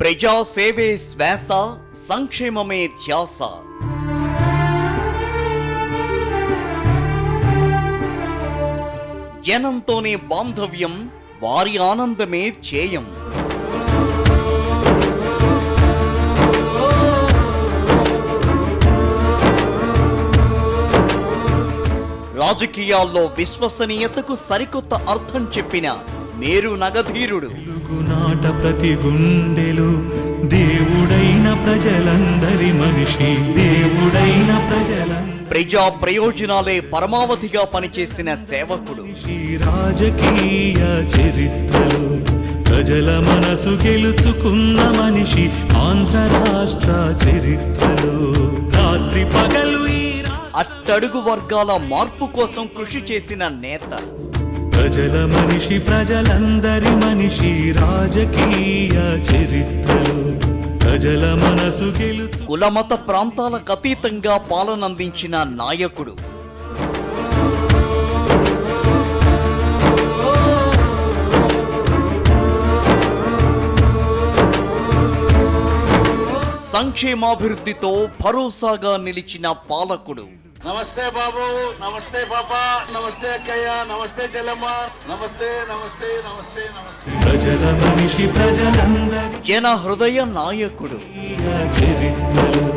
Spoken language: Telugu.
ప్రజా సేవే శ్వాస, సంక్షేమమే ధ్యాస. జనంతోనే బాంధవ్యం, వారి ఆనందమే ధ్యేయం. రాజకీయాల్లో విశ్వసనీయతకు సరికొత్త అర్థం చెప్పిన మేరు నగధీరుడు. నాట ప్రతి గుండెలు దేవుడైన ప్రజలందరి మనిషి, దేవుడైన ప్రజా ప్రయోజనాలే పరమావధిగా పనిచేసిన సేవకుడు. రాజకీయ చరిత్రలో ప్రజల మనసు గెలుచుకున్న మనిషి, ఆంధ్ర రాష్ట్ర చరిత్రలో రాత్రి పగలు అట్టడుగు వర్గాల మార్పు కోసం కృషి చేసిన నేత. ప్రజల మనిషి, ప్రజలందరి మనిషి, రాజకీయ చరిత్రలో ప్రజల మనసు గెలుచు కులమత ప్రాంతాలకు అతీతంగా పాలనందించిన నాయకుడు. సంక్షేమాభివృద్ధితో భరోసాగా నిలిచిన పాలకుడు. నమస్తే బాబు, నమస్తే పాప, నమస్తే అక్కయ్య, నమస్తే చెల్లమ్మ, నమస్తే నమస్తే నమస్తే నమస్తే. ప్రజల మనిషి, ప్రజలందరి జన హృదయ నాయకుడు. చరిత్రలో